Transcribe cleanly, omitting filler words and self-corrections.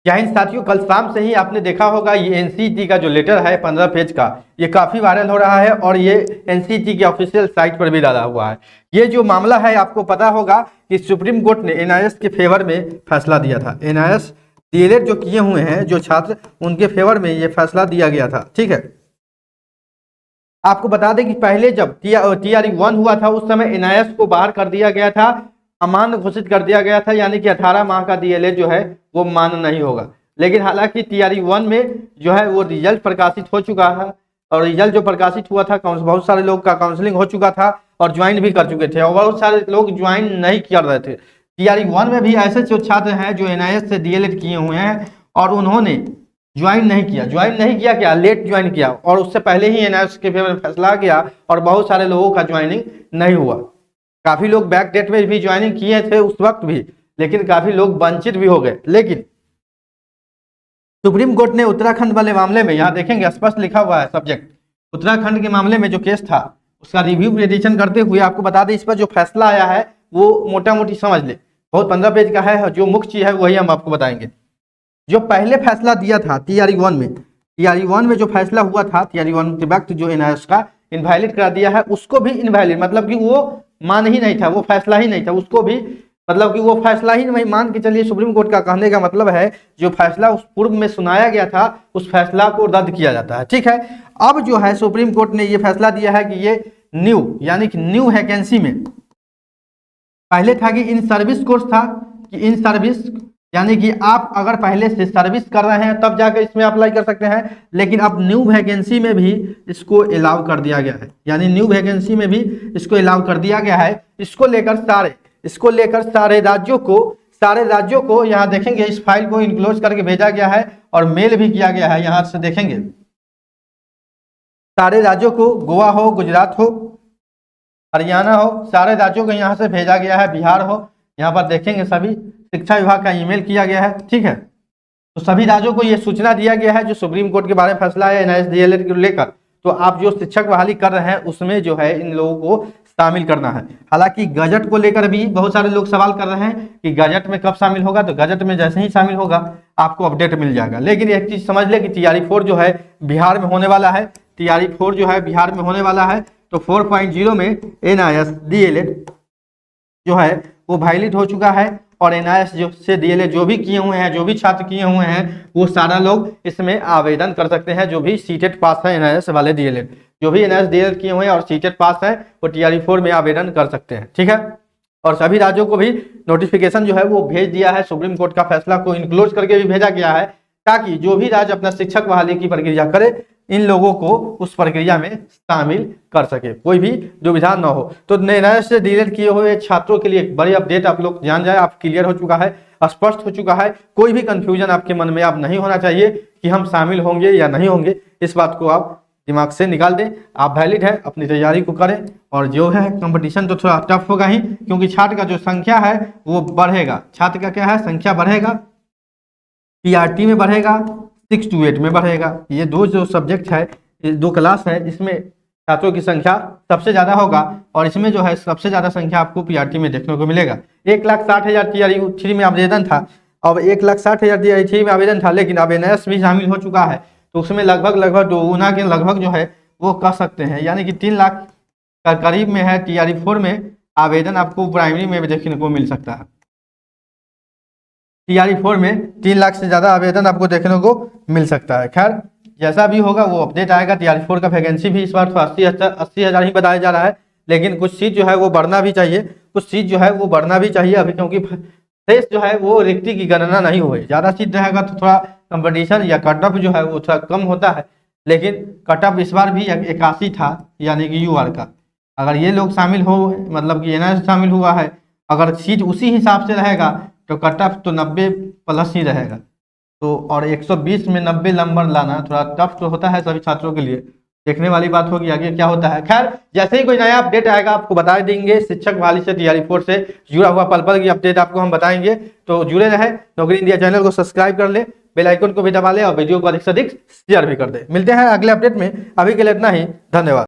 जय हिंद साथियों, कल शाम से ही आपने देखा होगा ये एनसीईटी का जो लेटर है 15 पेज का, ये काफ़ी वायरल हो रहा है और ये एनसीईटी की ऑफिशियल साइट पर भी डाला हुआ है। ये जो मामला है, आपको पता होगा कि सुप्रीम कोर्ट ने एनआईएस के फेवर में फैसला दिया था। एनआईएस डीएलएड जो किए हुए हैं जो छात्र, उनके फेवर में ये फैसला दिया गया था। ठीक है, आपको बता दें कि पहले जब TRE-1 हुआ था उस समय एनआईएस को बाहर कर दिया गया था, अमान्य घोषित कर दिया गया था, यानी कि 18 माह का डीएलएड जो है वो मान्य नहीं होगा। लेकिन हालांकि TRE-1 में जो है वो रिजल्ट प्रकाशित हो चुका है और रिजल्ट जो प्रकाशित हुआ था, बहुत सारे लोग का काउंसलिंग हो चुका था और ज्वाइन भी कर चुके थे और बहुत सारे लोग ज्वाइन नहीं कर रहे थे। TRE-1 में भी ऐसे जो छात्र हैं जो एनआईएस से डीएलएड किए हुए हैं और उन्होंने ज्वाइन नहीं किया, क्या लेट ज्वाइन किया और उससे पहले ही एनआईएस के फेवर में फैसला आ गया और बहुत सारे लोगों का ज्वाइनिंग नहीं हुआ। काफी लोग बैक डेट में भी ज्वाइनिंग किए थे उस वक्त भी, लेकिन काफी लोग वंचित भी हो गए। लेकिन सुप्रीम कोर्ट ने उत्तराखंड वाले मामले में, यहाँ देखेंगे स्पष्ट लिखा हुआ है सब्जेक्ट, उत्तराखंड के मामले में जो केस था उसका रिव्यू पिटीशन करते हुए आपको बता दें इस पर जो फैसला आया है वो मोटा मोटी समझ ले, बहुत 15 पेज का है। जो मुख्य चीज है वही हम आपको बताएंगे। जो पहले फैसला दिया था TRE-1 में जो फैसला हुआ था, TRE-1 के वक्त जो एनआईएस का इनवैलिड करा दिया है, उसको भी इनवैलिड मतलब कि वो मान ही नहीं था, वो फैसला ही नहीं था, उसको भी मतलब कि वो फैसला ही नहीं मान के चलिए। सुप्रीम कोर्ट का कहने का मतलब है जो फैसला उस पूर्व में सुनाया गया था उस फैसला को रद्द किया जाता है। ठीक है, अब जो है सुप्रीम कोर्ट ने ये फैसला दिया है कि ये न्यू यानी कि न्यू वैकेंसी में, पहले था कि इन सर्विस कोर्स था कि इन सर्विस यानी कि आप अगर पहले से सर्विस कर रहे हैं तब जाकर इसमें अप्लाई कर सकते हैं, लेकिन अब न्यू वैकेंसी में भी इसको अलाउ कर दिया गया है, यानी न्यू वैकेंसी में भी इसको अलाउ कर दिया गया है। इसको लेकर सारे राज्यों को यहाँ देखेंगे इस फाइल को इनक्लोज करके भेजा गया है और मेल भी किया गया है। यहाँ से देखेंगे सारे राज्यों को, गोवा हो, गुजरात हो, हरियाणा हो, सारे राज्यों को यहाँ से भेजा गया है, बिहार हो, यहाँ पर देखेंगे सभी शिक्षा विभाग का ईमेल किया गया है। ठीक है, तो सभी राज्यों को यह सूचना दिया गया है जो सुप्रीम कोर्ट के बारे में फैसला है एनआईएस डीएलएड को लेकर। तो आप जो शिक्षक बहाली कर रहे हैं उसमें जो है इन लोगों को शामिल करना है। हालांकि गजट को लेकर भी बहुत सारे लोग सवाल कर रहे हैं कि गजट में कब शामिल होगा, तो गजट में जैसे ही शामिल होगा आपको अपडेट मिल जाएगा। लेकिन एक चीज समझ ले कि TRE-4 जो है बिहार में होने वाला है, TRE-4 जो है बिहार में होने वाला है। तो 4.0 में एनआईएस डीएलएड जो है वो वैलिड हो चुका है और एनआईएस जो से डीएलएड जो भी किए हुए हैं, जो भी छात्र किए हुए हैं, वो सारा लोग इसमें आवेदन कर सकते हैं। जो भी सीटेट पास है एनआईएस वाले डीएलएड, जो भी एनआईएस डीएलएड किए हुए हैं और सीटेट पास है वो TRE-4 में आवेदन कर सकते हैं। ठीक है, और सभी राज्यों को भी नोटिफिकेशन जो है वो भेज दिया है, सुप्रीम कोर्ट का फैसला को इनक्लोज करके भी भेजा गया है, ताकि जो भी राज्य अपना शिक्षक बहाली की प्रक्रिया करे इन लोगों को उस प्रक्रिया में शामिल कर सके, कोई भी दुविधा न हो। तो एनआईएस से डीएलएड किए हुए छात्रों के लिए एक बड़ी अपडेट आप लोग जान जाए, आप क्लियर हो चुका है, स्पष्ट हो चुका है। कोई भी कंफ्यूजन आपके मन में आप नहीं होना चाहिए कि हम शामिल होंगे या नहीं होंगे, इस बात को आप दिमाग से निकाल दें। आप वैलिड है, अपनी तैयारी को करें और जो है कंपटीशन तो थोड़ा टफ होगा ही, क्योंकि छात्र का जो संख्या है वो बढ़ेगा। छात्र का क्या है, संख्या बढ़ेगा, PRT में बढ़ेगा, 6 to 8 में बढ़ेगा। ये दो जो सब्जेक्ट है, ये दो क्लास है, इसमें छात्रों की संख्या सबसे ज़्यादा होगा और इसमें जो है सबसे ज़्यादा संख्या आपको PRT में देखने को मिलेगा। 1,60,000 TRE-3 में आवेदन था, अब 1,60,000 TRE-3 में आवेदन था, लेकिन अब एनआईएस भी शामिल हो चुका है, तो उसमें लगभग दोगुना के लगभग जो है वो कह सकते हैं, यानी कि 3 लाख का करीब में है TRE-4 में आवेदन आपको प्राइमरी में भी देखने को मिल सकता है। TRE-4 में 3 लाख से ज़्यादा आवेदन आपको देखने को मिल सकता है। खैर जैसा भी होगा वो अपडेट आएगा। TRE-4 का वैकेंसी भी इस बार तो 80,000 ही बताया जा रहा है, लेकिन कुछ सीट जो है वो बढ़ना भी चाहिए, अभी, क्योंकि शेष जो है वो रिक्ति की गणना नहीं हुई। ज़्यादा सीट रहेगा तो थोड़ा कंपटीशन या कट ऑफ जो है वो थोड़ा कम होता है, लेकिन कट ऑफ इस बार भी 81 था, यानी कि यूआर का। अगर ये लोग शामिल हो, मतलब कि एनआईएस शामिल हुआ है, अगर सीट उसी हिसाब से रहेगा तो कट ऑफ तो 90 प्लस ही रहेगा। तो और 120 में 90 नंबर लाना थोड़ा टफ तो होता है सभी छात्रों के लिए, देखने वाली बात होगी आगे क्या होता है। खैर जैसे ही कोई नया अपडेट आएगा आपको बता देंगे। शिक्षक बहाली से TRE-4 से जुड़ा हुआ पल की अपडेट आपको हम बताएंगे, तो जुड़े रहे। नौकरी इंडिया चैनल को सब्सक्राइब कर ले, बेल आइकन को भी दबा ले और वीडियो को अधिक से अधिक शेयर भी कर दे। मिलते हैं अगले अपडेट में, अभी के लिए इतना ही, धन्यवाद।